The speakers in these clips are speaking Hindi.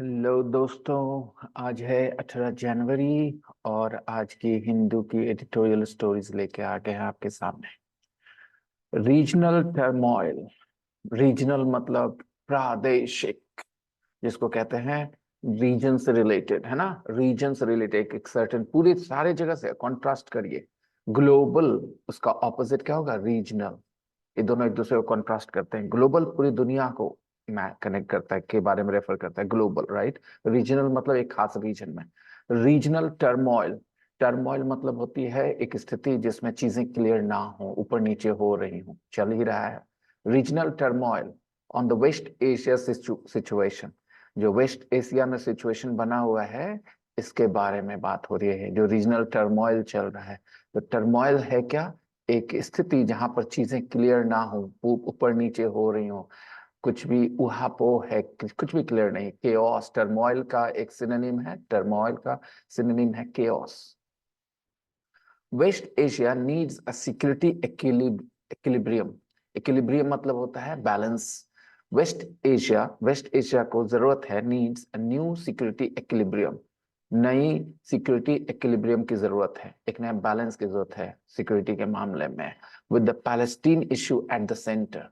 हेलो दोस्तों। आज है 18 जनवरी और आज की हिंदू की एडिटोरियल स्टोरीज लेके आ गए हैं आपके सामने। Regional turmoil. रीजनल मतलब प्रादेशिक, जिसको कहते हैं रीजन से रिलेटेड, है ना। रीजन से रिलेटेड एक सर्टेन पूरी सारे जगह से कॉन्ट्रास्ट करिए। ग्लोबल, उसका ऑपोजिट क्या होगा? रीजनल। ये दोनों एक दूसरे को कॉन्ट्रास्ट करते हैं। ग्लोबल पूरी दुनिया को कनेक्ट करता है, के बारे में रेफर करता है ग्लोबल, राइट। रीजनल मतलब एक खास रीजन में। Regional turmoil. टर्मोइल मतलब होती है एक स्थिति जिसमें चीजें क्लियर ना हो, ऊपर नीचे हो रही हो, चल ही रहा है। Regional turmoil on the West Asia situation. जो वेस्ट एशिया में सिचुएशन बना हुआ है, इसके बारे में बात हो रही है। जो रीजनल टर्मोइल चल रहा है, तो टर्मोइल है क्या? एक स्थिति जहां पर चीजें क्लियर ना हो, ऊपर नीचे हो रही हो, कुछ भी उहापोह है, कुछ भी क्लियर नहीं। केओस टर्मोइल का एक सिनोनिम है, टर्मोइल का सिनोनिम है chaos. West Asia needs a security equilibrium. Equilibrium मतलब होता है बैलेंस। वेस्ट एशिया को जरूरत है, needs a new security equilibrium. नई सिक्योरिटी इक्विलिब्रियम की जरूरत है, एक नया बैलेंस की जरूरत है सिक्योरिटी के मामले में। With the Palestine issue at the centre,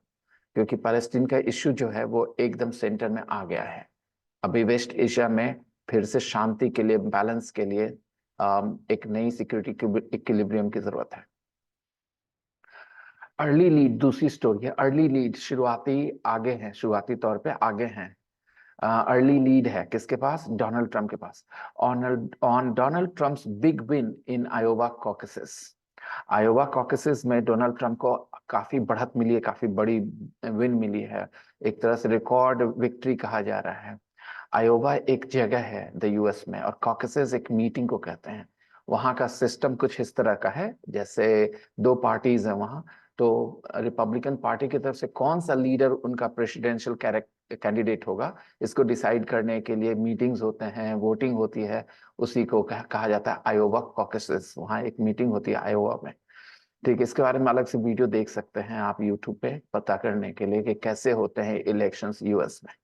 क्योंकि पैलेस्टीन का इश्यू जो है वो एकदम सेंटर में आ गया है। अभी वेस्ट एशिया में फिर से शांति के लिए, बैलेंस के लिए एक नई सिक्योरिटी इक्विलिब्रियम की जरूरत है। अर्ली लीड दूसरी स्टोरी है। अर्ली लीड शुरुआती आगे हैं, शुरुआती तौर पे आगे हैं। अर्ली लीड है किसके पास? डोनाल्ड ट्रंप के पास। On Donald Trump's big win in Iowa caucuses. Iowa caucuses में डोनाल्ड ट्रंप को काफी बढ़त मिली है, काफी बड़ी विन मिली है। एक तरह से रिकॉर्ड विक्ट्री कहा जा रहा है। आयोवा एक जगह है द यूएस में, और कॉकसेस एक मीटिंग को कहते हैं। वहां का सिस्टम कुछ इस तरह का है, जैसे दो पार्टीज हैं वहां। तो रिपब्लिकन पार्टी की तरफ से कौन सा लीडर उनका प्रेसिडेंशियल कैंडिडेट होगा, इसको डिसाइड करने के लिए मीटिंग्स होते हैं, वोटिंग होती है। उसी को कहा जाता है आयोवा कॉकसेस। वहां एक मीटिंग होती है आयोवा में। ठीक है, इसके बारे में अलग से वीडियो देख सकते हैं आप यूट्यूब पे, पता करने के लिए कि कैसे होते हैं इलेक्शंस यूएस में।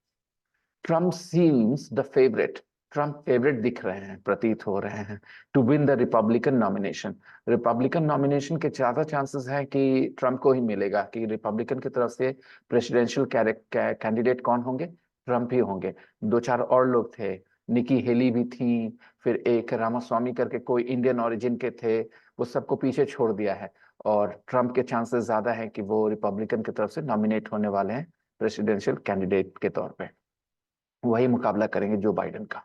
Trump seems the favourite. Trump favourite दिख रहे हैं, प्रतीत हो रहे हैं, to win the Republican nomination. Republican nomination के ज्यादा चांसेस हैं कि ट्रम्प को ही मिलेगा, कि रिपब्लिकन की तरफ से प्रेसिडेंशियल कैंडिडेट कौन होंगे? ट्रम्प ही होंगे। दो चार और लोग थे, निकी हेली भी थी, फिर एक रामास्वामी करके कोई इंडियन ओरिजिन के थे, वो सबको पीछे छोड़ दिया है। और ट्रम्प के चांसेस ज्यादा हैं कि वो रिपब्लिकन की तरफ से नॉमिनेट होने वाले हैं प्रेसिडेंशियल कैंडिडेट के तौर पे। वही मुकाबला करेंगे जो बाइडेन का।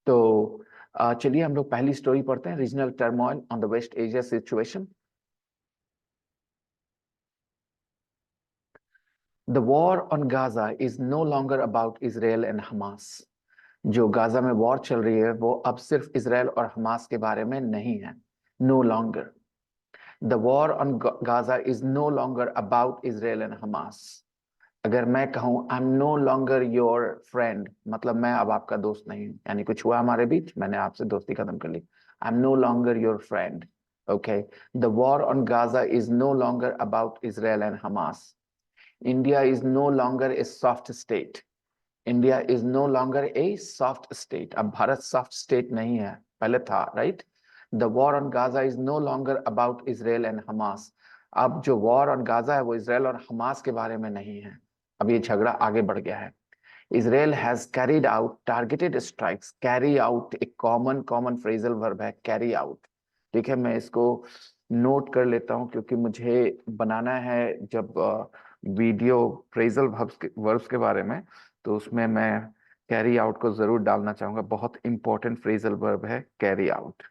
तो चलिए हम लोग पहली स्टोरी पढ़ते हैं, regional turmoil on the West Asia situation. The war on Gaza is no longer about Israel and Hamas. जो गाजा में वॉर चल रही है वो अब सिर्फ इसराइल और हमास के बारे में नहीं है। No longer, the war on Gaza is no longer about Israel and Hamas. अगर मैं कहूं I am no longer your friend, मतलब मैं अब आपका दोस्त नहीं हूं, यानी कुछ हुआ हमारे बीच, मैंने आपसे दोस्ती खत्म कर ली। I am no longer your friend. Okay. The war on Gaza is no longer about Israel and Hamas. India is no longer a soft state. India is no longer a soft state. अब भारत सॉफ्ट स्टेट नहीं है, पहले था, right. The war on Gaza is no longer about Israel and Hamas. अब जो वॉर ऑन गाजा है वो इसराइल और हमास के बारे में नहीं है। अब ये झगड़ा आगे बढ़ गया है। Israel has carried out targeted strikes. Carry out एक कॉमन फ्रेजल वर्ब है, carry out। ठीक है, मैं इसको नोट कर लेता हूं क्योंकि मुझे बनाना है जब वीडियो फ्रेजल वर्ब्स के बारे में, तो उसमें मैं कैरी आउट को जरूर डालना चाहूंगा। बहुत इंपॉर्टेंट फ्रेजल वर्ब है कैरी आउट।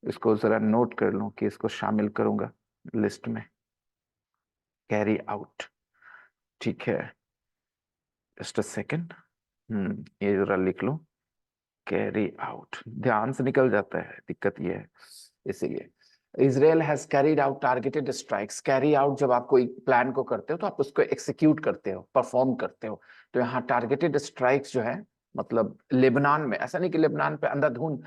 इसको जरा नोट कर लूं कि इसको शामिल करूंगा लिस्ट में। कैरी आउट, ठीक है। Just a second. ये जरा लिख लूं। कैरी आउट ध्यान से निकल जाता है, दिक्कत ये है, इसीलिए। Israel has carried out targeted strikes. Carry out जब आप कोई प्लान को करते हो तो आप उसको एक्सिक्यूट करते हो, परफॉर्म करते हो। तो यहाँ टारगेटेड स्ट्राइक्स जो है, मतलब लेबनान में, ऐसा नहीं कि लेबनान पे अंधाधुंध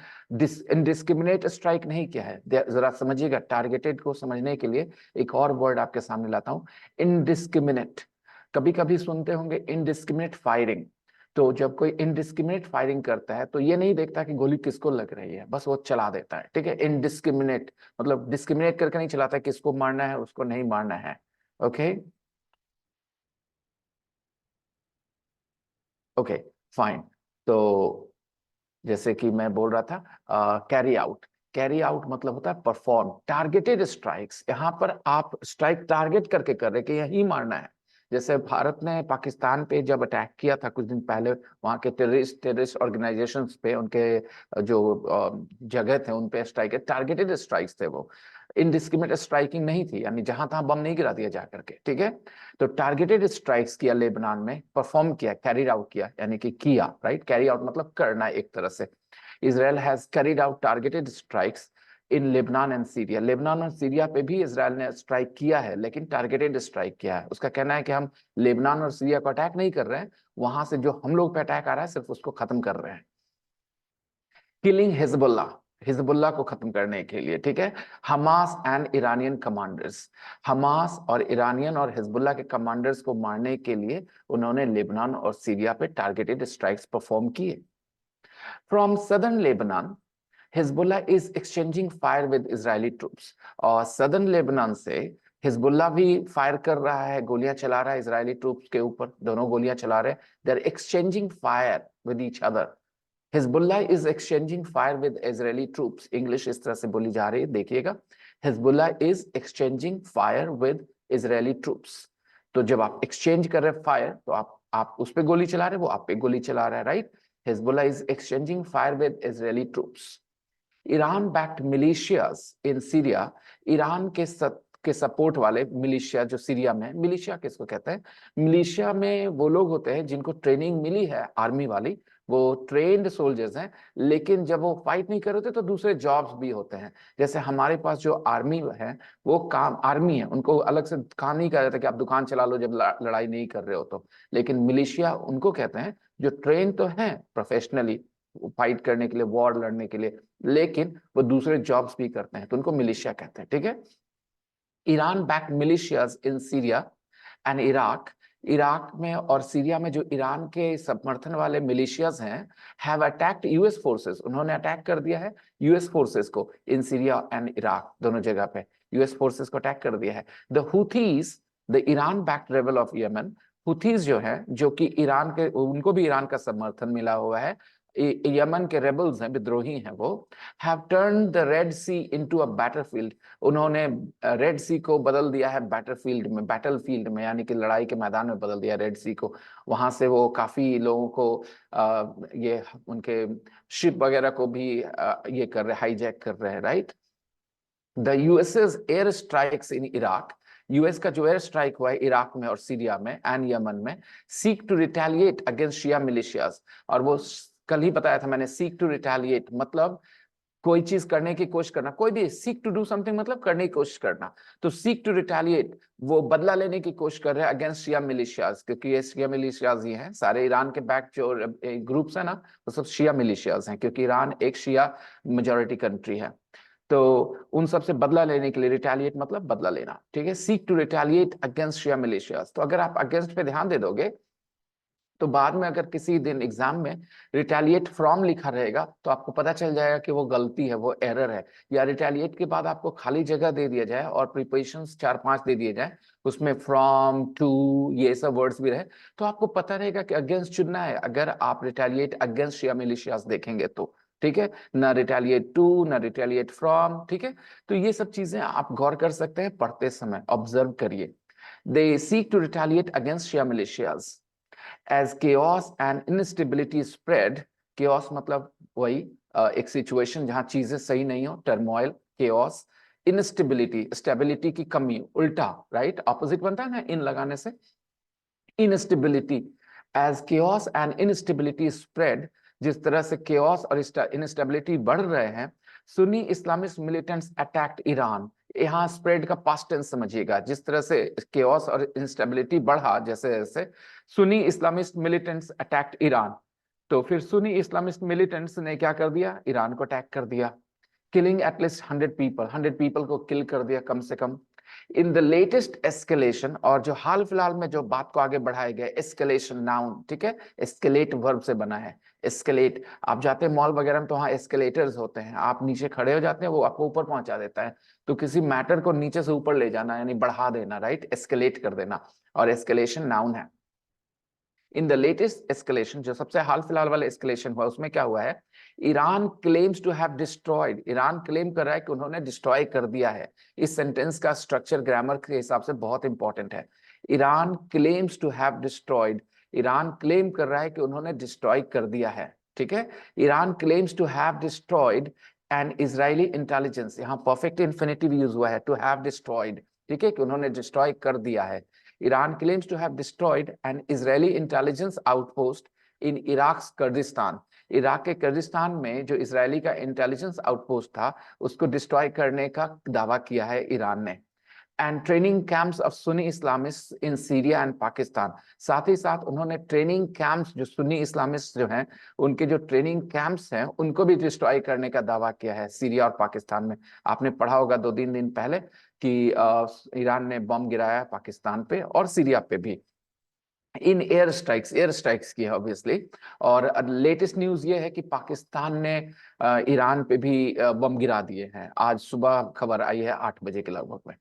इनडिस्क्रिमिनेट स्ट्राइक नहीं किया है। जरा समझिएगा, टारगेटेड को समझने के लिए एक और वर्ड आपके सामने लाता हूं, इनडिस्क्रिमिनेट। कभी कभी सुनते होंगे इनडिस्क्रिमिनेट फायरिंग। तो जब कोई इनडिस्क्रिमिनेट फायरिंग करता है तो ये नहीं देखता कि गोली किसको लग रही है, बस वो चला देता है, ठीक है। इनडिस्क्रिमिनेट मतलब डिस्क्रिमिनेट करके नहीं चलाता, किसको मारना है उसको नहीं मारना है। Okay okay fine. तो जैसे कि मैं बोल रहा था, कैरी आउट, कैरी आउट मतलब होता है परफॉर्म, टारगेटेड स्ट्राइक्स। यहाँ पर आप स्ट्राइक टारगेट करके कर रहे कि यही मारना है। जैसे भारत ने पाकिस्तान पे जब अटैक किया था कुछ दिन पहले, वहां के टेररिस्ट ऑर्गेनाइजेशंस पे, उनके जगह थे उन पे स्ट्राइक, टारगेटेड स्ट्राइक्स थे वो, इनडिस्क्रिमिनेट स्ट्राइकिंग नहीं थी, यानी जहां तहां बम नहीं गिरा दिया जा करके, ठीक है। तो टारगेटेड स्ट्राइक्स किया लेबनान में, परफॉर्म किया, कैरिड आउट किया, यानी कि किया, राइट। कैरी आउट मतलब करना एक तरह से। Israel has carried out targeted strikes in Lebanon and Syria. Lebanon और सीरिया पे भी इसराइल ने स्ट्राइक किया है, लेकिन टारगेटेड स्ट्राइक किया है। उसका कहना है कि हम लेबनान और सीरिया को अटैक नहीं कर रहे हैं, वहां से जो हम लोग पे अटैक आ रहा है सिर्फ उसको खत्म कर रहे हैं। किलिंग हिजबुल्ला, हिजबुल्ला को खत्म करने के लिए, ठीक है। Hamas and Iranian commanders, Hamas और ईरानियन और हिजबुल्ला के कमांडर्स को मारने के लिए उन्होंने लेबनान और सीरिया पे टारगेटेड स्ट्राइक्स परफॉर्म किए। From southern Lebanon Hezbollah is exchanging fire with Israeli troops, और सदर्न लेबनान से हिजबुल्ला भी फायर कर रहा है, गोलियां चला रहा है इजरायली ट्रूप्स के ऊपर, दोनों गोलियां चला रहे हैं। They are exchanging fire with each other. Hezbollah is exchanging fire with Israeli troops, English इस तरह से बोली जा रही है, देखिएगा। Hezbollah is exchanging fire with Israeli troops. तो जब आप एक्सचेंज कर रहे हैं फायर, तो आप उस पर गोली चला रहे, वो आप पे गोली चला रहा है, right. Hezbollah is exchanging fire with Israeli troops. Iran backed militias in Syria, Iran के सपोर्ट वाले मिलिशिया जो सीरिया में, मिलिशिया किसको कहते हैं? मिलिशिया में वो लोग होते हैं जिनको ट्रेनिंग मिली है आर्मी वाली, वो ट्रेन्ड सोल्जर्स हैं, लेकिन जब वो फाइट नहीं कर रहे थे तो दूसरे जॉब्स भी होते हैं। जैसे हमारे पास जो आर्मी है, वो काम आर्मी है, उनको अलग से काम नहीं कर रहे थे कि आप दुकान चला लो जब लड़ाई नहीं कर रहे हो तो। लेकिन मिलिशिया उनको कहते हैं जो ट्रेन तो हैं प्रोफेशनली फाइट करने के लिए, वॉर लड़ने के लिए, लेकिन वो दूसरे जॉब्स भी करते हैं, तो उनको मिलिशिया कहते हैं, ठीक है। Iran back militias in Syria and Iraq, Iraq में और सीरिया में जो ईरान के समर्थन वाले मिलिशियाज हैं, हैव अटैक्ड यूएस फोर्सेस, उन्होंने अटैक कर दिया है यूएस फोर्सेस को इन सीरिया एंड इराक, दोनों जगह पे यूएस फोर्सेस को अटैक कर दिया है। The Houthis, the Iran backed rebel of Yemen, Houthis जो है, जो कि ईरान के, उनको भी ईरान का समर्थन मिला हुआ है, यमन के रेबल्स हैं, विद्रोही हैं वो, have turn the Red Sea into a battlefield, उन्होंने रेड सी को बदल दिया है बैटलफील्ड में, यानी कि लड़ाई के मैदान में बदल दिया रेड सी को। वहां से वो काफी लोगों को ये उनके शिप वगैरह को भी ये कर रहे, हाईजैक कर रहे हैं, right. The USS air strikes in Iraq, US का जो एयर स्ट्राइक हुआ है इराक में और सीरिया में एंड यमन में, seek to retaliate against Shia militias, और वो कल ही बताया था मैंने, सीक टू रिटेलिएट मतलब कोई चीज करने की कोशिश करना, कोई भी सीक टू डू समथिंग मतलब करने की कोशिश करना, तो सीक टू रिटेलिएट वो बदला लेने की कोशिश कर रहे हैं अगेंस्ट शिया मिलिशियाज, क्योंकि ये शिया मिलिशियाज ही हैं, सारे ईरान के बैक जो ग्रुप्स है ना, वो सब शिया मिलिशियाज हैं, क्योंकि ईरान एक शिया मेजोरिटी कंट्री है। तो उन सब से बदला लेने के लिए, रिटेलिएट मतलब बदला लेना, ठीक है। Seek to retaliate against Shia militias, तो अगर आप अगेंस्ट पे ध्यान दे दोगे तो बाद में अगर किसी दिन एग्जाम में रिटेलिएट फ्रॉम लिखा रहेगा तो आपको पता चल जाएगा कि वो गलती है, वो एरर है। या रिटेलिएट के बाद आपको खाली जगह दे दिया जाए और प्रीपोजिशंस 4-5 दे दिए जाए, उसमें फ्रॉम, टू, ये सब वर्ड्स भी रहे, तो आपको पता रहेगा कि अगेंस्ट चुनना है अगर आप रिटेलिएट अगेंस्ट शिया मिलिशियाज देखेंगे तो, ठीक है ना। रिटेलिएट टू, ना रिटेलिएट फ्रॉम, ठीक है। तो ये सब चीजें आप गौर कर सकते हैं पढ़ते समय, ऑब्जर्व करिए। They seek to retaliate against Shia militias as chaos and instability spread, chaos मतलब वही एक सिचुएशन जहां चीजें सही नहीं हो, टर्मोइल, chaos, instability, स्टेबिलिटी की कमी, उल्टा, राइट, ऑपोजिट बनता है ना इन लगाने से, instability, as chaos and instability spread, जिस तरह से chaos और instability बढ़ रहे हैं, Sunni Islamist militants attacked Iran, यहाँ स्प्रेड का पास्ट टेंस समझिएगा, जिस तरह से केओस और इंस्टेबिलिटी बढ़ा जैसे जैसे, Sunni Islamist militants attacked Iran, तो फिर सुन्नी इस्लामिस्ट मिलिटेंट्स ने क्या कर दिया, ईरान को अटैक कर दिया। किलिंग एटलीस्ट 100 पीपल, 100 पीपल को किल कर दिया कम से कम। इन द लेटेस्ट एस्केलेशन, और जो हाल फिलहाल में जो बात को आगे बढ़ाया गया, एस्केलेशन नाउन, ठीक है, एस्केलेट वर्ब से बना है। एस्केलेट, आप जाते हैं मॉल वगैरह में तो वहाँ एस्केलेटर्स होते हैं, आप नीचे खड़े हो जाते हैं, वो आपको ऊपर पहुंचा देता है। तो किसी मैटर को नीचे से ऊपर ले जाना यानी बढ़ा देना, राइट, एस्केलेट कर देना, और एस्केलेशन नाउन है। इन द लेटेस्ट एस्केलेशन, जो सबसे हाल फिलहाल वाला एस्केलेशन हुआ, उसमें क्या हुआ है, Iran claims to have destroyed, Iran claim कर रहा है कि उन्होंने डिस्ट्रॉय कर दिया है। इस सेंटेंस का स्ट्रक्चर ग्रामर के हिसाब से बहुत इंपॉर्टेंट है। Iran claims to have destroyed, Iran claim कर रहा है कि उन्होंने डिस्ट्रॉय कर दिया है, ठीक है। Iran claims to have destroyed and Israeli intelligence, यहाँ परफेक्ट इन्फिनिटिव यूज हुआ है, टू हैव डिस्ट्रॉयड, ठीक है, कि उन्होंने डिस्ट्रॉय कर दिया है। Iran claims to have destroyed an Israeli intelligence outpost in Iraq's Kurdistan. Iraq के कर्दिस्तान में जो इजरायली का इंटेलिजेंस आउटपोस्ट था, उसको डिस्ट्रॉय करने का दावा किया है ईरान ने। And training camps of Sunni Islamist in Syria and Pakistan, साथ ही साथ उन्होंने ट्रेनिंग कैंप्स, जो सुन्नी इस्लामिस्ट जो हैं, उनके जो ट्रेनिंग कैंप्स हैं, उनको भी डिस्ट्रॉय करने का दावा किया है सीरिया और पाकिस्तान में। आपने पढ़ा होगा 2-3 दिन पहले कि ईरान ने बम गिराया पाकिस्तान पे और सीरिया पे भी, इन एयर स्ट्राइक्स की है ऑब्वियसली। और लेटेस्ट न्यूज ये है कि पाकिस्तान ने ईरान पे भी बम गिरा दिए हैं, आज सुबह खबर आई है 8 बजे के लगभग में।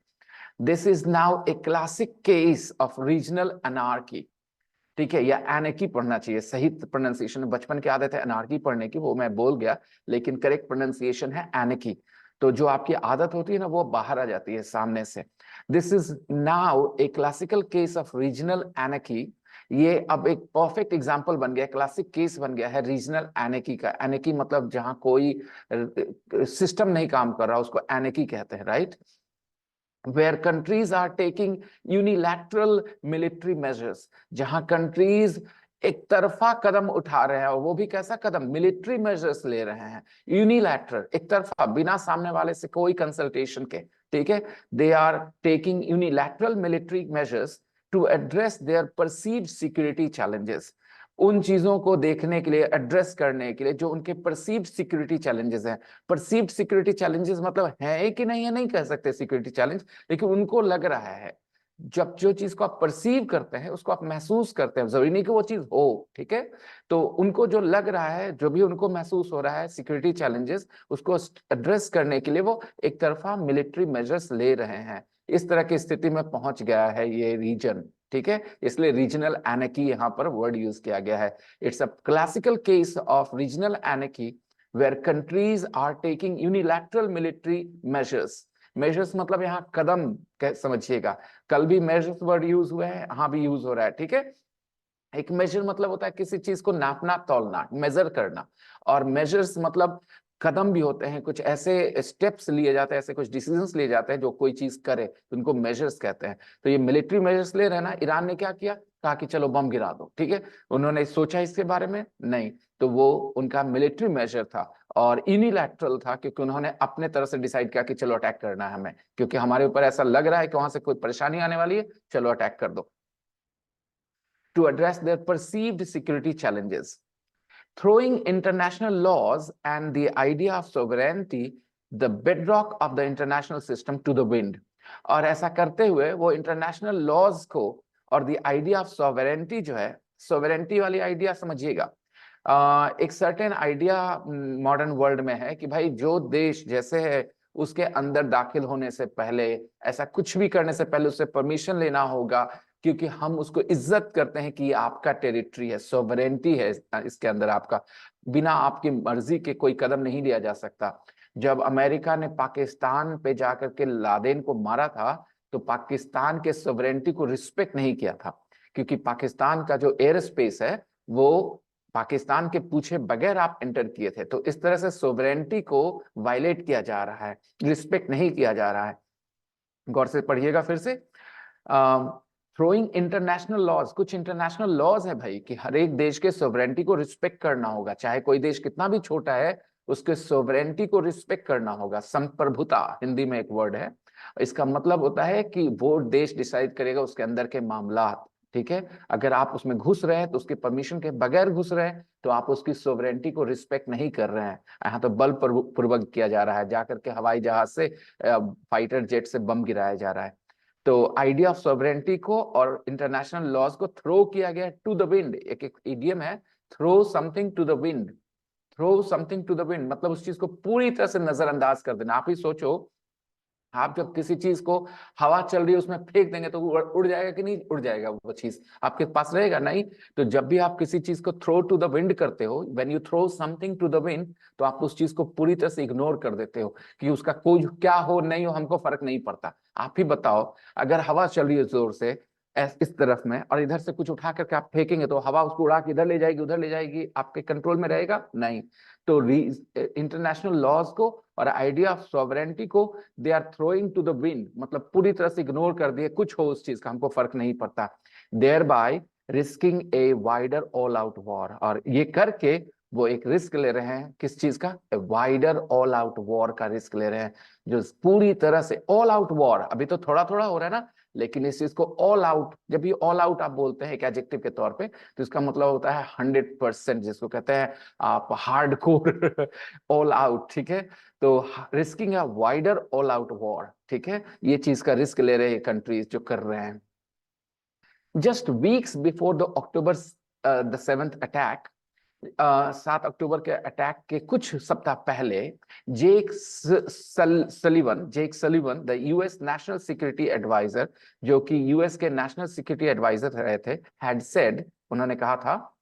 This is now a classic case of regional anarchy, ठीक है, या एनार्की पढ़ना चाहिए, सही प्रोनाउंसिएशन, बचपन की आदत है अनार्की पढ़ने की, वो मैं बोल गया, लेकिन करेक्ट प्रोनाउंसिएशन है एनार्की। तो जो आपकी आदत होती है ना, वो बाहर आ जाती है सामने से। This is now A classical case of regional anarchy, ये अब एक परफेक्ट एग्जांपल बन गया, क्लासिक केस बन गया है रीजनल एनार्की का। एनार्की मतलब जहां कोई सिस्टम नहीं काम कर रहा, उसको एनार्की कहते हैं, right. Where countries are taking unilateral military measures, जहां कंट्रीज एक तरफा कदम उठा रहे हैं, और वो भी कैसा कदम, मिलिट्री मेजर्स ले रहे हैं, यूनिलैटरल, एक तरफा, बिना सामने वाले से कोई कंसल्टेशन के, ठीक है। They are taking unilateral military measures to address their perceived security challenges, उन चीजों को देखने के लिए, एड्रेस करने के लिए जो उनके परसीव्ड सिक्योरिटी चैलेंजेस हैं। परसीव्ड सिक्योरिटी चैलेंजेस मतलब है कि नहीं है, नहीं कह सकते सिक्योरिटी चैलेंज, लेकिन उनको लग रहा है। जब जो चीज को आप परसीव करते हैं, उसको आप महसूस करते हैं, जरूरी नहीं कि वो चीज हो, ठीक है। तो उनको जो लग रहा है, जो भी उनको महसूस हो रहा है सिक्योरिटी चैलेंजेस, उसको एड्रेस करने के लिए वो एक तरफा मिलिट्री मेजर्स ले रहे हैं। इस तरह की स्थिति में पहुंच गया है ये रीजन, ठीक है, इसलिए रीजनल एनार्की यहाँ पर वर्ड यूज किया गया है। It's a classical case of regional anarchy where countries are taking unilateral military measures. Measures मतलब यहाँ कदम समझिएगा, कल भी मेजर्स वर्ड यूज हुए हैं, यहाँ भी यूज हो रहा है, ठीक है। एक मेजर मतलब होता है किसी चीज को नापना, तौलना, मेजर करना, और मेजर्स मतलब कदम भी होते हैं, कुछ ऐसे स्टेप्स लिए जाते हैं, ऐसे कुछ डिसीजंस लिए जाते हैं जो कोई चीज करे, तो उनको मेजर्स कहते हैं। तो ये मिलिट्री मेजर्स ले रहे हैं ना, ईरान ने क्या किया, कहा कि चलो बम गिरा दो, ठीक है। उन्होंने सोचा इसके बारे में नहीं, तो वो उनका मिलिट्री मेजर था और यूनिलैटरल था, क्योंकि उन्होंने अपने तरफ से डिसाइड किया कि चलो अटैक करना है हमें, क्योंकि हमारे ऊपर ऐसा लग रहा है कि वहां से कोई परेशानी आने वाली है, चलो अटैक कर दो, to address their perceived security challenges. Throwing international laws and the idea of sovereignty, the bedrock of the international system, to the wind. और ऐसा करते हुए वो इंटरनेशनल लॉज को और द आइडिया ऑफ सॉवरेंटी जो है, सॉवरेंटी वाली आइडिया समझिएगा, एक सर्टेन आइडिया मॉडर्न वर्ल्ड में है कि भाई जो देश जैसे है, उसके अंदर दाखिल होने से पहले, ऐसा कुछ भी करने से पहले उससे परमिशन लेना होगा, क्योंकि हम उसको इज्जत करते हैं कि ये आपका टेरिटरी है, सोवरेंटी है इसके अंदर आपका, बिना आपकी मर्जी के कोई कदम नहीं लिया जा सकता। जब अमेरिका ने पाकिस्तान पे जाकर के लादेन को मारा था, तो पाकिस्तान के सोवरेंटी को रिस्पेक्ट नहीं किया था, क्योंकि पाकिस्तान का जो एयर स्पेस है वो पाकिस्तान के पूछे बगैर आप एंटर किए थे। तो इस तरह से सोवरेंटी को वायलेट किया जा रहा है, रिस्पेक्ट नहीं किया जा रहा है। गौर से पढ़िएगा फिर से। थ्रोइंग इंटरनेशनल लॉज, कुछ इंटरनेशनल लॉज है भाई कि हर एक देश के सोवरेंटी को रिस्पेक्ट करना होगा, चाहे कोई देश कितना भी छोटा है, उसके सोवरेंटी को रिस्पेक्ट करना होगा। संप्रभुता हिंदी में एक वर्ड है, इसका मतलब होता है कि वो देश डिसाइड करेगा उसके अंदर के मामला, ठीक है, अगर आप उसमें घुस रहे हैं तो उसके परमिशन के बगैर घुस रहे हैं तो आप उसकी सोवरेनिटी को रिस्पेक्ट नहीं कर रहे हैं। यहाँ तो बल पूर्वक किया जा रहा है, जाकर के हवाई जहाज से फाइटर जेट से बम गिराया जा रहा है। तो आइडिया ऑफ सोवरेनिटी को और इंटरनेशनल लॉज को थ्रो किया गया टू द विंड। एक इडियम है, throw something to the wind. Throw something to the wind मतलब उस चीज को पूरी तरह से नजरअंदाज कर देना। आप ही सोचो, आप जब किसी चीज को हवा चल रही है उसमें फेंक देंगे तो उड़ जाएगा कि नहीं उड़ जाएगा, वो चीज आपके पास रहेगा नहीं। तो जब भी आप किसी चीज को थ्रो टू द विंड करते हो, when you throw something to the wind, तो आप उस चीज को पूरी तरह से इग्नोर कर देते हो कि उसका कोई क्या हो नहीं हो हमको फर्क नहीं पड़ता। आप ही बताओ, अगर हवा चल रही है जोर से इस तरफ में और इधर से कुछ उठा करके आप फेंकेंगे तो हवा उसको उड़ा के इधर ले जाएगी उधर ले जाएगी, आपके कंट्रोल में रहेगा नहीं। तो इंटरनेशनल लॉज को और आइडिया ऑफ सॉवरेनिटी को they are throwing to the wind, मतलब पूरी तरह से इग्नोर कर दिए, कुछ हो उस चीज का हमको फर्क नहीं पड़ता। Thereby risking a wider all out war, और ये करके वो एक रिस्क ले रहे हैं, किस चीज का? वाइडर ऑल आउट वॉर का रिस्क ले रहे हैं, जो पूरी तरह से ऑल आउट वॉर। अभी तो थोड़ा थोड़ा हो रहा है ना, लेकिन इस चीज को ऑल आउट, जब ये ऑल आउट आप बोलते हैं एक एडजेक्टिव के तौर पे, तो इसका मतलब होता है 100%, जिसको कहते हैं आप हार्डकोर ऑल आउट, ठीक है। तो risking a wider all out war, ठीक है, ये चीज का रिस्क ले रहे हैं कंट्रीज जो कर रहे हैं। Just weeks before the October the 7th attack, 7 अक्टूबर के अटैक के कुछ सप्ताह पहले Jake Sullivan the US national security adviser, जो कि यूएस के नेशनल सिक्योरिटी एडवाइजर रहे थे, हैड सेड, उन्होंने कहा था,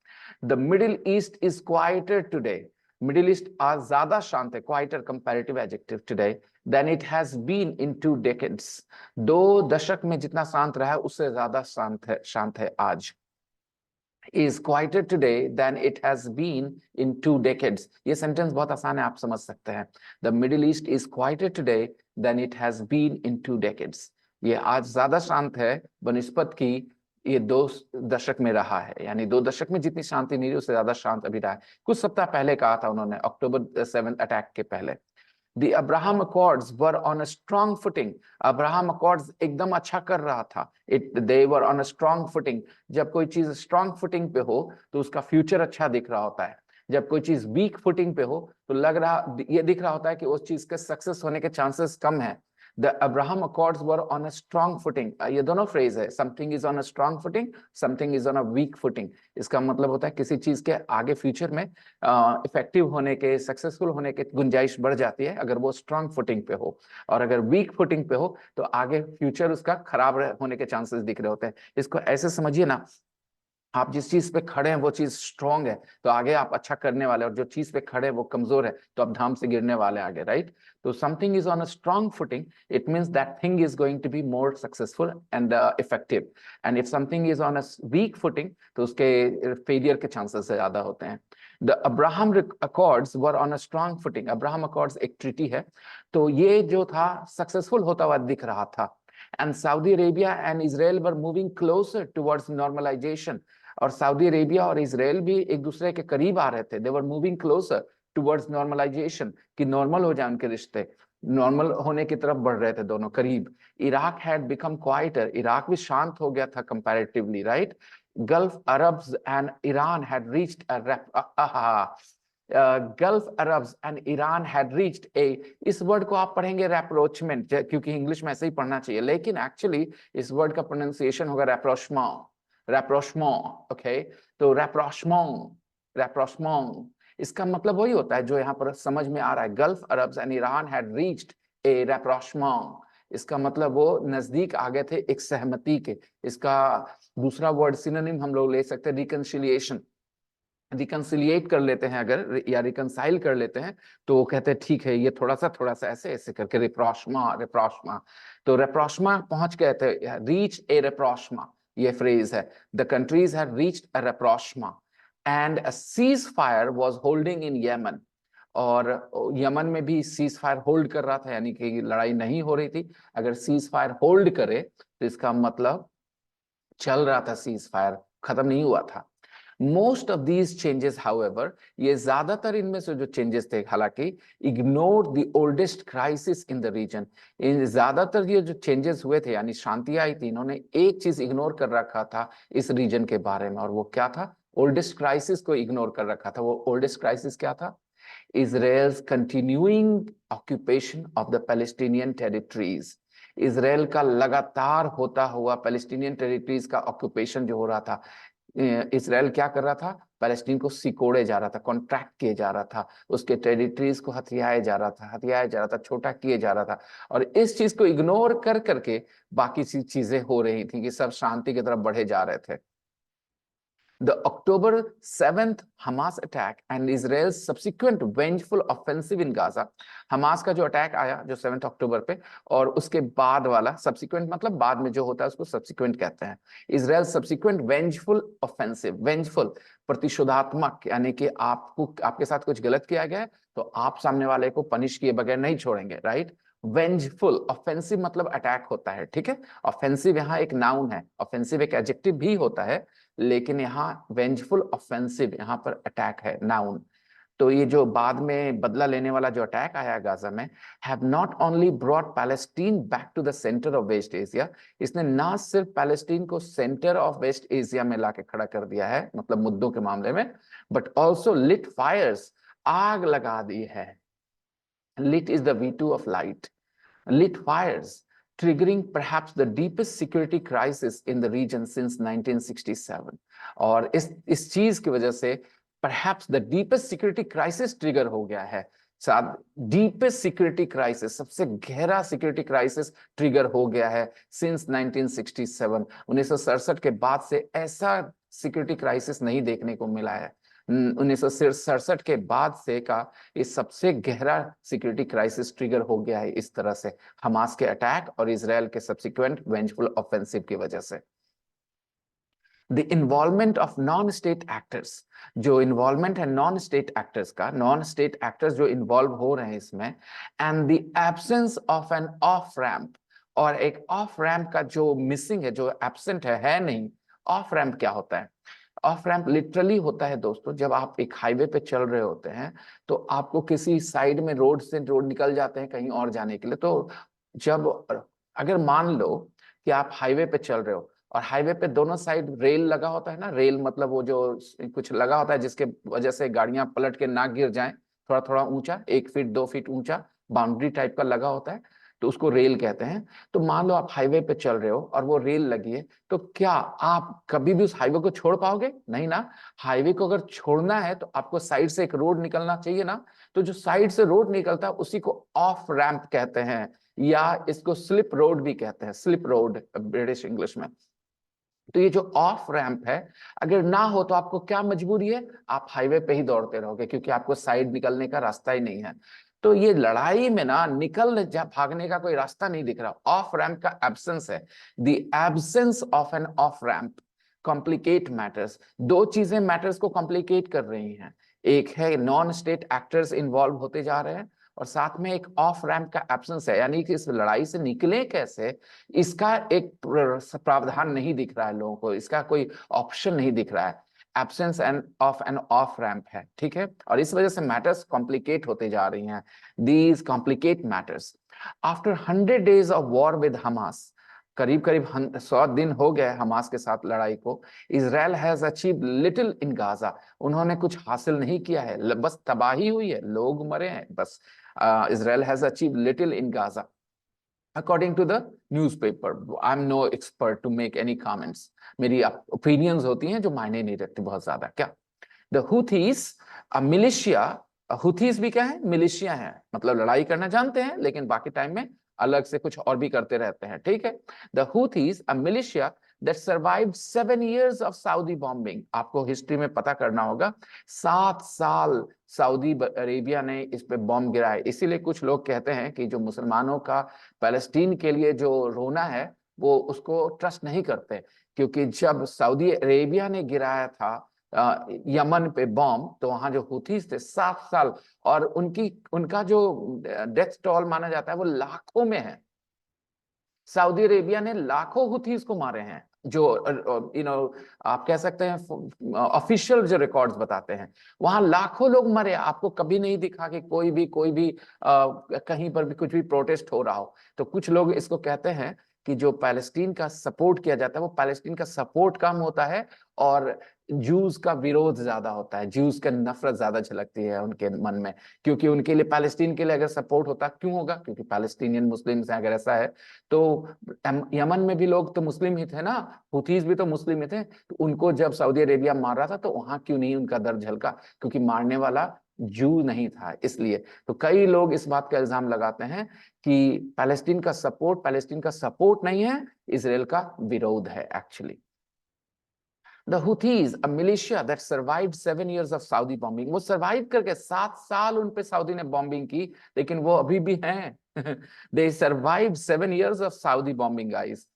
the Middle East is quieter today, Middle East आज ज्यादा शांत है, quieter comparative adjective today, then it has been in 2 decades, 2 दशक में जितना शांत रहा है उससे ज्यादा शांत है आज। is quieter today than it has been in 2 decades. ये सेंटेंस बहुत आसान है, आप समझ सकते हैं। The Middle East is quieter today than it has been in 2 decades. ये आज ज्यादा शांत है बनिस्बत की ये 2 दशक में रहा है, यानी 2 दशक में जितनी शांति नहीं रही उससे ज्यादा शांत अभी रहा है। कुछ सप्ताह पहले कहा था उन्होंने, अक्टूबर 7 अटैक के पहले। The Abraham Accords were on a strong footing. Abraham Accords एकदम अच्छा कर रहा था। They were on a strong footing. जब कोई चीज strong footing पे हो तो उसका फ्यूचर अच्छा दिख रहा होता है। जब कोई चीज वीक फुटिंग पे हो तो ये दिख रहा होता है कि उस चीज के सक्सेस होने के चांसेस कम है। The Abraham Accords were on a strong footing. ये दोनों फ्रेज है, something is on a strong footing, something is on a weak footing. इसका मतलब होता है किसी चीज के आगे फ्यूचर में इफेक्टिव होने के, सक्सेसफुल होने के गुंजाइश बढ़ जाती है अगर वो स्ट्रांग फुटिंग पे हो, और अगर वीक फुटिंग पे हो तो आगे फ्यूचर उसका खराब होने के चांसेस दिख रहे होते हैं। इसको ऐसे समझिए ना, आप जिस चीज पे खड़े हैं वो चीज स्ट्रांग है तो आगे आप अच्छा करने वाले, और जो चीज पे खड़े हैं वो कमजोर है तो आप धाम से गिरने वाले आगे, राइट। तो something is on a strong footing, it means that thing is going to be more successful and effective, and if something is on a weak footing तो उसके फेलियर के चांसेस ज्यादा होते हैं। The Abraham Accords were on a strong footing. Abraham Accords एक ट्रीटी है, तो ये जो था सक्सेसफुल होता हुआ दिख रहा था। And Saudi Arabia and Israel were moving closer towards normalisation, और सऊदी अरेबिया और इजराइल भी एक दूसरे के करीब आ रहे थे। They were moving closer towards normalisation, कि नॉर्मल हो जाए उनके रिश्ते, नॉर्मल होने की तरफ बढ़ रहे थे दोनों करीब। Iraq had become quieter, Iraq भी शांत हो गया था comparatively, right. Gulf Arabs and Iran had reached Gulf Arabs and Iran had reached a, इस वर्ड को आप पढ़ेंगे रैप्रोचमेंट, क्योंकि इंग्लिश में ऐसे ही पढ़ना चाहिए, लेकिन एक्चुअली इस वर्ड का प्रोनाउंसिएशन होगा रैप्रोचमेंट, रैप्रोचमेंट, ओके। तो रैप्रोचमेंट इसका मतलब वही होता है जो यहाँ पर समझ में आ रहा है। Gulf Arabs and Iran had reached a rapprochement, इसका मतलब वो नजदीक आ गए थे एक सहमति के। इसका दूसरा वर्ड सिनोनिम हम लोग ले सकते हैं रिकंसिलिएशन, रिकंसिलिएट कर लेते हैं अगर, या रिकंसाइल कर लेते हैं तो वो कहते हैं ठीक है ये थोड़ा सा ऐसे ऐसे करके रेप्रोचमा। तो रेप्रोचमा पहुंच गए थे, रीच ए रेप्रोचमा, ये फ्रेज है। The countries have reached a rapprochement and a ceasefire was holding in Yemen, और यमन में भी सीज फायर होल्ड कर रहा था, यानी कि लड़ाई नहीं हो रही थी। अगर सीज फायर होल्ड करे तो इसका मतलब चल रहा था, सीज फायर खत्म नहीं हुआ था। Most of these changes however, ये ज्यादातर इनमें से जो चेंजेस थे हालांकि, ignore the oldest crisis in the region. इन ज्यादातर ये जो चेंजेस हुए थे यानी शांति आई थी, इन्होंने एक चीज इग्नोर कर रखा था इस रीजन के बारे में, और वो क्या था? ओल्डेस्ट क्राइसिस को इग्नोर कर रखा था। वो ओल्डेस्ट क्राइसिस क्या था? Israel's continuing occupation of the Palestinian territories। Israel का लगातार होता हुआ पैलेस्टीनियन टेरिटरीज का ऑक्यूपेशन जो हो रहा था, इसराइल क्या कर रहा था? पैलेस्टीन को सिकोड़े जा रहा था, कॉन्ट्रैक्ट किए जा रहा था, उसके टेरिटरीज को हथियाया जा रहा था, छोटा किए जा रहा था। और इस चीज को इग्नोर कर करके बाकी चीजें हो रही थी कि सब शांति की तरफ बढ़े जा रहे थे। The October 7th Hamas attack and Israel's subsequent vengeful offensive in Gaza। Hamas का जो अटैक आया जो 7 अक्टूबर पे, और उसके बाद वाला सब्सिक्वेंट, मतलब बाद में जो होता है उसको सब्सिक्वेंट कहते हैं। Israel subsequent vengeful offensive, vengeful प्रतिशोधात्मक, यानी कि आपको, आपके साथ कुछ गलत किया गया है तो आप सामने वाले को पनिश किए बगैर नहीं छोड़ेंगे, राइट? वेंजफुल, ऑफेंसिव मतलब अटैक होता है, ठीक है? ऑफेंसिव यहाँ एक नाउन है, ऑफेंसिव एक एडजेक्टिव भी होता है, लेकिन यहाँ वेंजफुल ऑफेंसिव यहाँ पर अटैक है, नाउन। तो ये जो बाद में बदला लेने वाला जो अटैक आया गाजा में, have not only brought Palestine back to the centre of West Asia, इसने ना सिर्फ पैलेस्टीन को सेंटर ऑफ वेस्ट एशिया में लाके खड़ा कर दिया है, मतलब मुद्दों के मामले में, बट ऑल्सो लिट फायर्स, आग लगा दी है। lit is the V2 of light, lit fires, triggering perhaps the deepest security crisis in the region since 1967। और इस चीज की वजह से perhaps the deepest security crisis trigger हो गया है। साथ डीपेस्ट सिक्योरिटी क्राइसिस, सबसे गहरा सिक्योरिटी क्राइसिस ट्रिगर हो गया है सिंस 1967। 1967 के बाद से ऐसा सिक्योरिटी क्राइसिस नहीं देखने को मिला है। 1967 के बाद से का ये सबसे गहरा सिक्योरिटी क्राइसिस ट्रिगर हो गया है इस तरह से, हमास के अटैक और इजराइल के सब्सिक्वेंट वेंजफुल ऑफेंसिव की वजह से। The involvement of non state actors, जो इन्वॉल्वमेंट है नॉन स्टेट एक्टर्स का, नॉन स्टेट एक्टर्स जो इन्वॉल्व हो रहे हैं इसमें, and the absence of an off ramp, और एक ऑफ रैंप का जो मिसिंग है, जो एब्सेंट है नहीं। ऑफ रैंप क्या होता है? ऑफ रैंप लिटरली होता है दोस्तों, जब आप एक हाईवे पे चल रहे होते हैं तो आपको किसी साइड में रोड से रोड निकल जाते हैं कहीं और जाने के लिए, तो जब, अगर मान लो कि आप हाईवे पे चल रहे हो और हाईवे पे दोनों साइड रेल लगा होता है ना, रेल मतलब वो जो कुछ लगा होता है जिसके वजह से गाड़ियां पलट के ना गिर जाएं, थोड़ा थोड़ा ऊंचा, 1 फीट 2 फीट ऊंचा बाउंड्री टाइप का लगा होता है, तो उसको रेल कहते हैं। तो मान लो आप हाईवे पे चल रहे हो और वो रेल लगी है, तो क्या आप कभी भी उस हाईवे को छोड़ पाओगे? नहीं ना। हाईवे को अगर छोड़ना है तो आपको साइड से एक रोड निकलना चाहिए ना, तो जो साइड से रोड निकलता है उसी को ऑफ रैंप कहते हैं, या इसको स्लिप रोड भी कहते हैं, स्लिप रोड ब्रिटिश इंग्लिश में। तो ये जो ऑफ रैंप है, अगर ना हो तो आपको क्या मजबूरी है? आप हाईवे पे ही दौड़ते रहोगे, क्योंकि आपको साइड निकलने का रास्ता ही नहीं है। तो ये लड़ाई में ना निकल जा भागने का कोई रास्ता नहीं दिख रहा, ऑफ रैंप का एब्सेंस है। The absence of an off ramp complicate matters, दो चीजें मैटर्स को कॉम्प्लिकेट कर रही हैं। एक है नॉन स्टेट एक्टर्स इन्वॉल्व होते जा रहे हैं, और साथ में एक ऑफ रैंप का एब्सेंस है, यानी कि इस लड़ाई से निकले कैसे, इसका एक प्रावधान नहीं दिख रहा है लोगों को, इसका कोई ऑप्शन नहीं दिख रहा है। Absence and of an off ramp है, ठीक है? और इस वजह से मैटर्स कॉम्प्लिकेट होते जा रही हैं। These complicate matters after 100 days of war with Hamas, करीब करीब 100 दिन हो गए हमास के साथ लड़ाई को। Israel has achieve little in Gaza, उन्होंने कुछ हासिल नहीं किया है, बस तबाही हुई है, लोग मरे हैं बस। Israel has achieve little in Gaza according to the newspaper। I'm no expert to make any comments, मेरी opinions होती हैं जो मायने नहीं रखती बहुत ज्यादा। क्या? The Houthis, a militia, हुथीस भी क्या है? मिलिशिया है, मतलब लड़ाई करना जानते हैं लेकिन बाकी टाइम में अलग से कुछ और भी करते रहते हैं, ठीक है? The Houthis, a militia that survived 7 years of Saudi bombing। आपको हिस्ट्री में पता करना होगा, 7 साल सऊदी अरेबिया ने इस पे बॉम्ब गिराए। इसीलिए कुछ लोग कहते हैं कि जो मुसलमानों का पैलेस्टीन के लिए जो रोना है वो उसको ट्रस्ट नहीं करते, क्योंकि जब सऊदी अरेबिया ने गिराया था यमन पे बॉम्ब, तो वहां जो हुथीस थे 7 साल, और उनका जो डेथ टोल माना जाता है वो लाखों में है। सऊदी अरेबिया ने लाखों हुथीस को मारे हैं, जो आप कह सकते हैं ऑफिशियल जो रिकॉर्ड्स बताते हैं, वहां लाखों लोग मरे। आपको कभी नहीं दिखा कि कोई भी कहीं पर भी कुछ भी प्रोटेस्ट हो रहा हो। तो कुछ लोग इसको कहते हैं कि जो पैलेस्टीन का सपोर्ट किया जाता है वो पैलेस्टीन का सपोर्ट कम होता है और जूस का विरोध ज्यादा होता है, जूस का नफरत ज्यादा झलकती है उनके मन में। क्योंकि उनके लिए, पैलेस्टीन के लिए अगर सपोर्ट होता, क्यों होगा? क्योंकि पैलेस्टीनियन मुस्लिम्स हैं। अगर ऐसा है तो यमन में भी लोग तो मुस्लिम ही थे ना, हुथीज भी तो मुस्लिम ही थे। तो उनको जब सऊदी अरेबिया मार रहा था तो वहां क्यों नहीं उनका दर्द झलका? क्योंकि मारने वाला जू नहीं था, इसलिए। तो कई लोग इस बात का इल्जाम लगाते हैं कि पैलेस्टीन का सपोर्ट नहीं है, इजराइल का विरोध है actually. The Houthis, a militia that survived 7 years of Saudi bombing, वो सरवाइव करके 7 साल उन पे सऊदी ने बॉम्बिंग की, लेकिन वो अभी भी हैं। They survived 7 years of Saudi bombing, guys.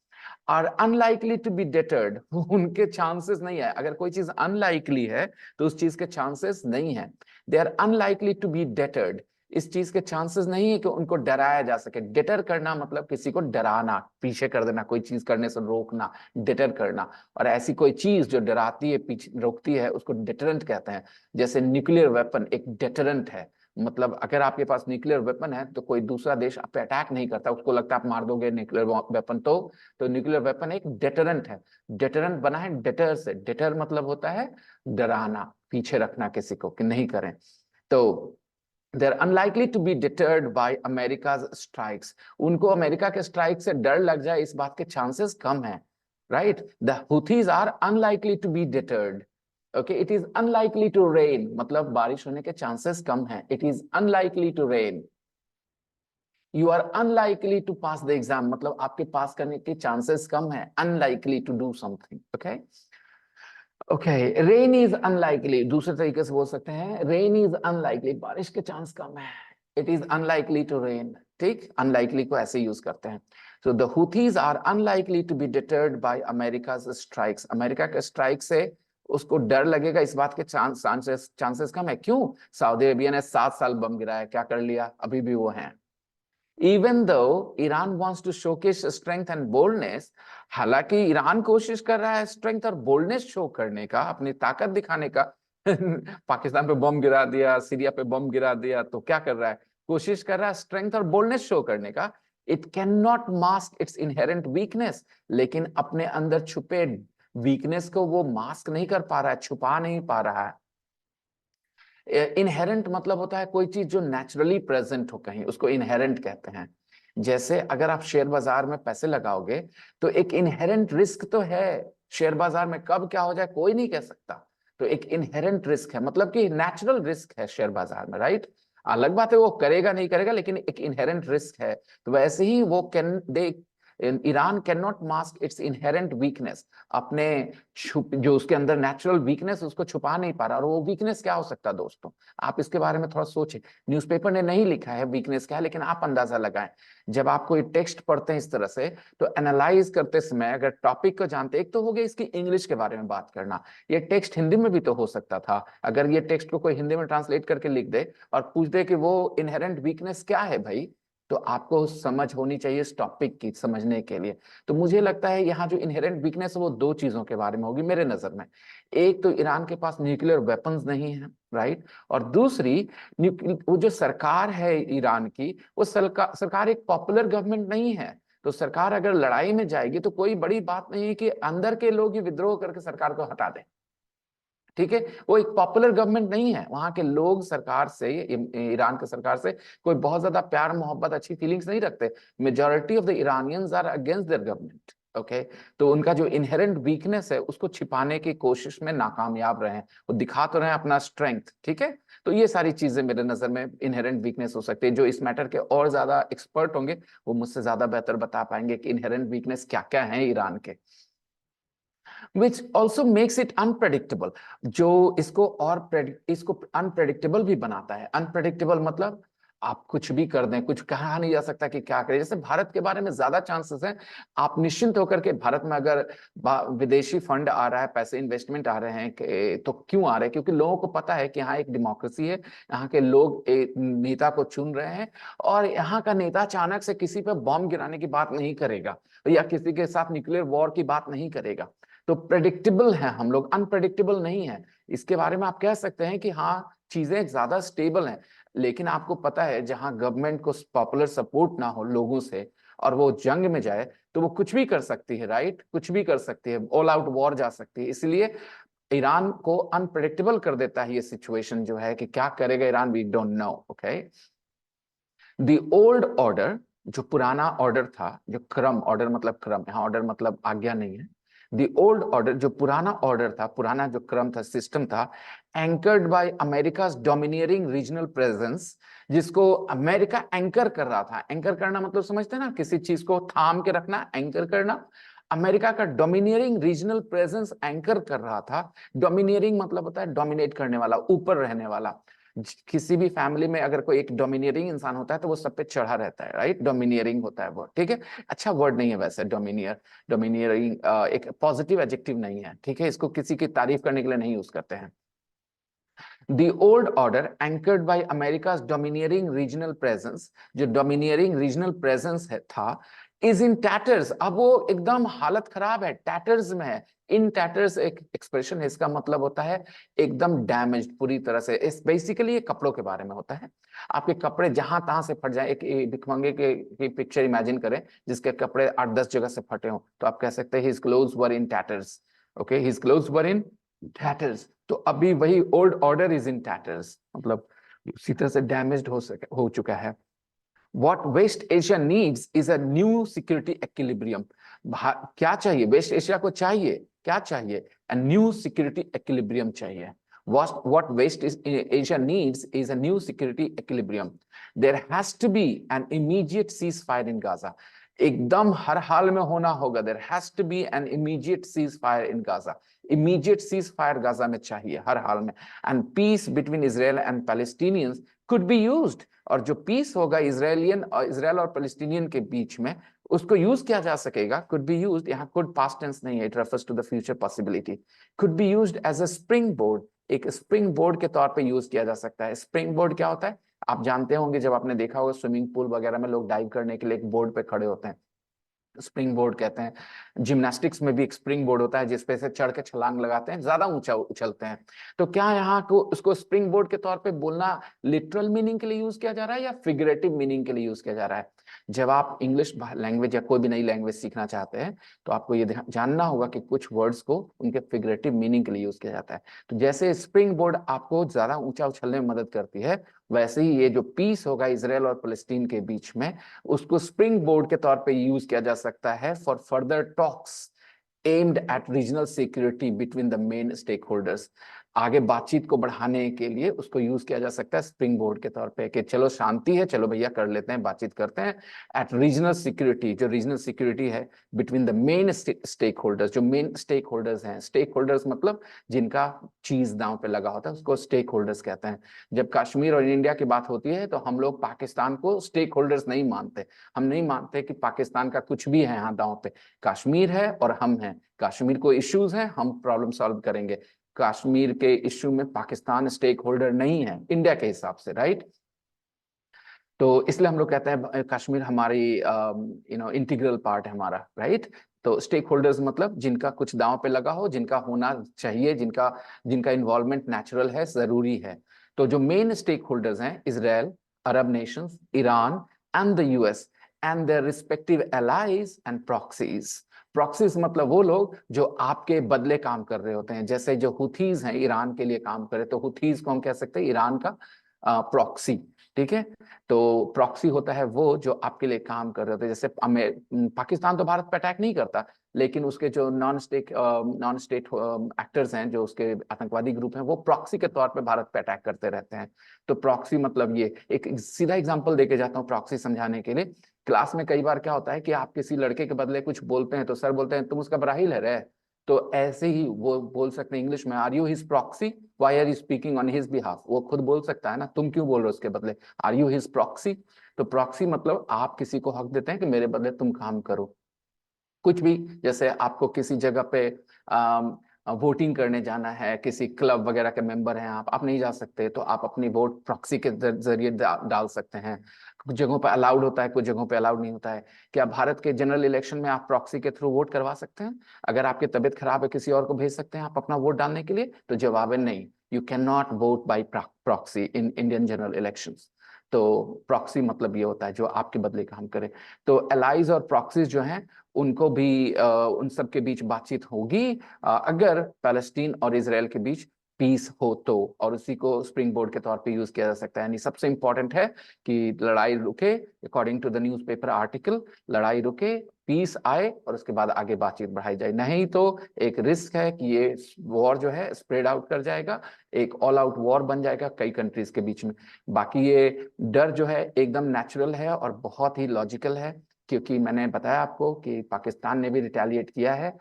Are unlikely to be deterred. उनके चांसेस नहीं है। अगर कोई चीज अनलाइकली है तो उस चीज के चांसेस नहीं है। They are unlikely to be deterred. इस चीज के चांसेस नहीं है कि उनको डराया जा सके। डिटर करना मतलब किसी को डराना, पीछे कर देना, कोई चीज करने से रोकना, डिटर करना। और ऐसी कोई चीज जो डराती है, पीछे रोकती है, उसको डिटरेंट कहते हैं। जैसे न्यूक्लियर वेपन एक डिटरेंट है। मतलब अगर आपके पास न्यूक्लियर वेपन है तो कोई दूसरा देश आप पे अटैक नहीं करता, उसको लगता है आप मार दोगे न्यूक्लियर वेपन। तो न्यूक्लियर वेपन एक डिटरेंट है। डिटरेंट बना है डिटर से। डिटर मतलब होता है डराना, पीछे रखना किसी को कि नहीं करें। तो they're unlikely to be deterred by America's strikes. उनको अमेरिका के स्ट्राइक से डर लग जाए इस बात के चांसेस कम है, right? The Houthis are unlikely to be deterred. Okay, it is unlikely to rain, मतलब बारिश होने के चांसेस कम है। It is unlikely to rain. You are unlikely to pass the exam, मतलब आपके पास करने के चांसेस कम है। Unlikely to do something. Okay. Okay, rain is unlikely, दूसरे तरीके से बोल सकते हैं रेन इज अनलाइकली, बारिश के चांस कम है। It is unlikely to rain. ठीक, अनलाइकली को ऐसे यूज करते हैं। So the Houthis are unlikely to be deterred by America's strikes. America के स्ट्राइक से उसको डर लगेगा, इस बात के चांसेस कम है। क्यों? सऊदी अरेबिया ने 7 साल बम गिराया, क्या कर लिया? अभी भी वो हैं। Even though Iran wants to showcase strength and boldness, हालांकि ईरान कोशिश कर रहा है स्ट्रेंथ और बोल्डनेस शो करने का, अपनी ताकत दिखाने का। पाकिस्तान पे बम गिरा दिया, सीरिया पे बम गिरा दिया, तो क्या कर रहा है? कोशिश कर रहा है स्ट्रेंथ और बोल्डनेस शो करने का। It can not mask it's inherent weakness, लेकिन अपने अंदर छुपे वीकनेस को वो मास्क नहीं कर पा रहा है, छुपा नहीं पा रहा है। इनहेरेंट मतलब होता है कोई चीज जो नेचुरली प्रेजेंट हो कहीं, उसको इनहेरेंट कहते हैं। जैसे अगर आप शेयर बाजार में पैसे लगाओगे तो एक इनहेरेंट रिस्क तो है। शेयर बाजार में कब क्या हो जाए कोई नहीं कह सकता। तो एक इनहेरेंट रिस्क है, मतलब कि नेचुरल रिस्क है शेयर बाजार में, राइट? अलग बात है वो करेगा नहीं करेगा, लेकिन एक इनहेरेंट रिस्क है। तो वैसे ही वो can they Iran can not mask it's inherent weakness, अपने जो उसके अंदर नेचुरल वीकनेस उसको छुपा नहीं पा रहा। और वो वीकनेस क्या हो सकता है दोस्तों? आप इसके बारे में थोड़ा सोचें। न्यूज़पेपर ने नहीं लिखा है वीकनेस क्या है, लेकिन आप अंदाजा लगाएं। जब आप कोई टेक्स्ट पढ़ते हैं इस तरह से, तो एनालाइज करते समय अगर टॉपिक को जानते, एक तो हो गया इसकी इंग्लिश के बारे में बात करना, ये टेक्स्ट हिंदी में भी तो हो सकता था। अगर ये टेक्स्ट को कोई हिंदी में ट्रांसलेट करके लिख दे और पूछ दे कि वो इनहेरेंट वीकनेस क्या है भाई, तो आपको समझ होनी चाहिए इस टॉपिक की समझने के लिए। तो मुझे लगता है यहाँ जो इनहेरेंट वीकनेस है वो दो चीजों के बारे में होगी मेरे नजर में। एक तो ईरान के पास न्यूक्लियर वेपन्स नहीं है, राइट? और दूसरी, वो जो सरकार है ईरान की, वो सरकार एक पॉपुलर गवर्नमेंट नहीं है। तो सरकार अगर लड़ाई में जाएगी तो कोई बड़ी बात नहीं है कि अंदर के लोग ही विद्रोह करके सरकार को हटा दें। ठीक है, वो एक पॉपुलर गवर्नमेंट नहीं है। वहां के लोग सरकार से, ईरान के सरकार से कोई बहुत ज्यादा प्यार मोहब्बत अच्छी फीलिंग्स नहीं रखते। Majority of the Iranians are against their government. Okay, तो उनका जो इनहेरेंट वीकनेस है उसको छिपाने की कोशिश में नाकामयाब रहे हैं। वो दिखा तो रहे हैं अपना स्ट्रेंथ, ठीक है। तो ये सारी चीजें मेरे नजर में इनहेरेंट वीकनेस हो सकती है। जो इस मैटर के और ज्यादा एक्सपर्ट होंगे वो मुझसे ज्यादा बेहतर बता पाएंगे कि इनहेरेंट वीकनेस क्या क्या है ईरान के। which also makes it unpredictable, जो इसको और इसको अनप्रेडिक्टेबल भी बनाता है। अनप्रेडिक्टेबल मतलब आप कुछ भी कर दें, कुछ कहा नहीं जा सकता कि क्या करें। जैसे भारत के बारे में ज्यादा चांसेस हैं, आप निश्चिंत होकर के भारत में अगर विदेशी फंड आ रहा है, पैसे इन्वेस्टमेंट आ रहे हैं तो क्यों आ रहे हैं? क्योंकि लोगों को पता है कि यहाँ एक डेमोक्रेसी है, यहाँ के लोग एक नेता को चुन रहे हैं, और यहाँ का नेता अचानक से किसी पर बॉम्ब गिराने की बात नहीं करेगा या किसी के साथ न्यूक्लियर वॉर की बात नहीं करेगा। तो प्रेडिक्टेबल है हम लोग, अनप्रेडिक्टेबल नहीं है। इसके बारे में आप कह सकते हैं कि हाँ चीजें ज्यादा स्टेबल हैं। लेकिन आपको पता है जहां गवर्नमेंट को पॉपुलर सपोर्ट ना हो लोगों से और वो जंग में जाए, तो वो कुछ भी कर सकती है, राइट? कुछ भी कर सकती है, ऑल आउट वॉर जा सकती है। इसलिए ईरान को अनप्रेडिक्टेबल कर देता है ये सिचुएशन जो है कि क्या करेगा Iran, we don't know. Okay, the old order, जो पुराना ऑर्डर था, जो क्रम, ऑर्डर मतलब क्रम, यहाँ ऑर्डर मतलब आज्ञा नहीं है। द ओल्ड ऑर्डर, जो पुराना ऑर्डर था, पुराना जो क्रम था, सिस्टम था, anchored by America's domineering regional presence, जिसको अमेरिका एंकर कर रहा था। एंकर करना मतलब समझते हैं ना, किसी चीज को थाम के रखना, एंकर करना। अमेरिका का डोमिनियरिंग रीजनल प्रेजेंस एंकर कर रहा था। डोमिनियरिंग मतलब होता है डोमिनेट करने वाला, ऊपर रहने वाला। किसी भी फैमिली में अगर कोई एक डोमिनियरिंग इंसान होता है तो वो सब पे चढ़ा रहता है, राइट? डोमिनियरिंग होता है वो, ठीक है। अच्छा वर्ड नहीं है वैसे डोमिनियरिंग एक पॉजिटिव एडजेक्टिव नहीं है, ठीक है। इसको किसी की तारीफ करने के लिए नहीं यूज करते हैं। The old order anchored by America's domineering regional presence, जो domineering regional presence है था, is in tatters। अब वो एकदम हालत खराब है, टैटर्स में है। इन टैटर्स एक एक्सप्रेशन है, इसका मतलब होता है एकदम डैमेज्ड, पूरी तरह से। इस बेसिकली ये कपड़ों के बारे में होता है। आपके कपड़े जहां तहां से फट जाए, एक भिखमंगे की पिक्चर इमेजिन करें जिसके कपड़े 8-10 जगह से फटे हो, तो आप कह सकते हैं his clothes were in tatters. Okay, his clothes were in tatters. तो अभी वही old order is in tatters, मतलब उसी तरह से डैमेज्ड हो चुका है। What West Asia needs is a new security equilibrium। क्या चाहिए वेस्ट एशिया को? चाहिए क्या चाहिए? A new security equilibrium चाहिए। What West Asia needs is a new security equilibrium। There has to be an immediate ceasefire in Gaza। एकदम हर हाल में होना होगा। There has to be an immediate ceasefire in Gaza। immediate ceasefire Gaza में चाहिए हर हाल में। And peace between Israel and Palestinians could be used। और जो पीस होगा इसराइल और पैलेस्टीनियन के बीच में, उसको यूज किया जा सकेगा। कुड बी यूज्ड, यहाँ कुड पास्ट टेंस नहीं है, it refers to the future possibility. Could be used as a springboard, एक स्प्रिंग बोर्ड के तौर पे यूज किया जा सकता है। स्प्रिंग बोर्ड क्या होता है? आप जानते होंगे, जब आपने देखा होगा स्विमिंग पूल वगैरह में लोग डाइव करने के लिए एक बोर्ड पे खड़े होते हैं, स्प्रिंग बोर्ड कहते हैं। जिम्नास्टिक्स में भी एक स्प्रिंग बोर्ड होता है जिसपे से चढ़ के छलांग लगाते हैं, ज्यादा ऊंचा उछलते हैं। तो क्या यहाँ को उसको स्प्रिंग बोर्ड के तौर पे बोलना लिटरल मीनिंग के लिए यूज किया जा रहा है या फिगरेटिव मीनिंग के लिए यूज किया जा रहा है? जब आप इंग्लिश लैंग्वेज या कोई भी नई लैंग्वेज सीखना चाहते हैं तो आपको ये जानना होगा कि कुछ वर्ड्स को उनके फिगरेटिव मीनिंग के लिए यूज किया जाता है। तो जैसे स्प्रिंग बोर्ड आपको ज्यादा ऊंचा उछलने में मदद करती है, वैसे ही ये जो पीस होगा इसराइल और फलस्तीन के बीच में, उसको स्प्रिंग बोर्ड के तौर पे यूज किया जा सकता है for further talks aimed at regional security between the main stakeholders. आगे बातचीत को बढ़ाने के लिए उसको यूज किया जा सकता है स्प्रिंग बोर्ड के तौर पे, कि चलो शांति है, चलो भैया कर लेते हैं, बातचीत करते हैं। एट रीजनल सिक्योरिटी, जो रीजनल सिक्योरिटी है between the main stakeholders, जो मेन स्टेक होल्डर्स हैं। स्टेक होल्डर्स मतलब जिनका चीज दांव पे लगा होता है, उसको स्टेक होल्डर्स कहते हैं। जब कश्मीर और इंडिया की बात होती है तो हम लोग पाकिस्तान को स्टेक होल्डर्स नहीं मानते। हम नहीं मानते कि पाकिस्तान का कुछ भी है यहाँ दांव पे। कश्मीर है और हम हैं, कश्मीर को इश्यूज हैं, हम प्रॉब्लम सॉल्व करेंगे। कश्मीर के इश्यू में पाकिस्तान स्टेक होल्डर नहीं है इंडिया के हिसाब से, राइट? तो इसलिए हम लोग कहते हैं कश्मीर हमारी इंटीग्रल पार्ट है हमारा, राइट? तो स्टेक होल्डर्स मतलब जिनका कुछ दांव पे लगा हो, जिनका होना चाहिए, जिनका इन्वॉल्वमेंट नेचुरल है, जरूरी है। तो जो मेन स्टेक होल्डर्स हैं, Israel, Arab Nations, Iran and the US and their respective allies and proxies. Proxies मतलब वो लोग जो आपके बदले काम कर रहे होते हैं। जैसे जो हुथीज हैं ईरान के लिए काम करे, तो हुथीज को हम कह सकते हैं ईरान का प्रॉक्सी, ठीक है। तो प्रॉक्सी होता है वो जो आपके लिए काम कर रहे होते हैं। जैसे पाकिस्तान तो भारत पर अटैक नहीं करता, लेकिन उसके जो नॉन स्टेट एक्टर्स हैं, जो उसके आतंकवादी ग्रुप हैं, वो प्रॉक्सी के तौर पे भारत पे अटैक करते रहते हैं। तो प्रॉक्सी मतलब ये एक सीधा एग्जांपल देके जाता हूँ प्रॉक्सी समझाने के लिए। क्लास में कई बार क्या होता है कि आप किसी लड़के के बदले कुछ बोलते हैं तो सर बोलते हैं तुम उसका बराहिल है रे, तो ऐसे ही वो बोल सकते हैं इंग्लिश में, are you his proxy, why are you speaking on his behalf. वो खुद बोल सकता है ना, तुम क्यों बोल रहे हो उसके बदले, आर यू हिज प्रॉक्सी। तो प्रॉक्सी मतलब आप किसी को हक देते हैं कि मेरे बदले तुम काम करो कुछ भी। जैसे आपको किसी जगह पे वोटिंग करने जाना है, किसी क्लब वगैरह के मेंबर हैं आप नहीं जा सकते, तो आप अपनी वोट प्रॉक्सी के जरिए डाल सकते हैं। कुछ जगहों पे अलाउड होता है, कुछ जगहों पे अलाउड नहीं होता है। क्या भारत के जनरल इलेक्शन में आप प्रॉक्सी के थ्रू वोट करवा सकते हैं? अगर आपकी तबीयत खराब है, किसी और को भेज सकते हैं आप अपना वोट डालने के लिए? तो जवाब है नहीं, you can not vote by proxy in Indian general elections. तो प्रॉक्सी मतलब ये होता है जो आपके बदले काम करे। तो एलाइज और प्रॉक्सीज जो हैं उनको भी उन सब के बीच बातचीत होगी अगर पैलेस्टीन और इजराइल के बीच पीस हो तो, और उसी को स्प्रिंग बोर्ड के तौर पे यूज किया जा सकता है। यानी सबसे इंपॉर्टेंट है कि लड़ाई रुके, according to the newspaper article, लड़ाई रुके, पीस आए और उसके बाद आगे बातचीत बढ़ाई जाए। नहीं तो एक रिस्क है कि ये वॉर जो है स्प्रेड आउट कर जाएगा, एक ऑल आउट वॉर बन जाएगा कई कंट्रीज के बीच में। बाकी ये डर जो है एकदम नेचुरल है और बहुत ही लॉजिकल है, क्योंकि मैंने बताया आपको कि पाकिस्तान ने भी रिटेलिएट किया है,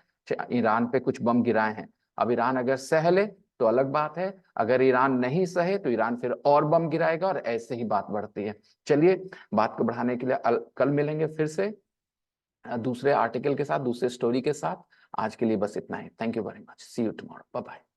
ईरान पे कुछ बम गिराए हैं। अब ईरान अगर सह ले तो अलग बात है, अगर ईरान नहीं सहे तो ईरान फिर और बम गिराएगा और ऐसे ही बात बढ़ती है। चलिए, बात को बढ़ाने के लिए कल मिलेंगे फिर से दूसरे आर्टिकल के साथ, दूसरे स्टोरी के साथ। आज के लिए बस इतना ही। Thank you very much, see you tomorrow, bye bye.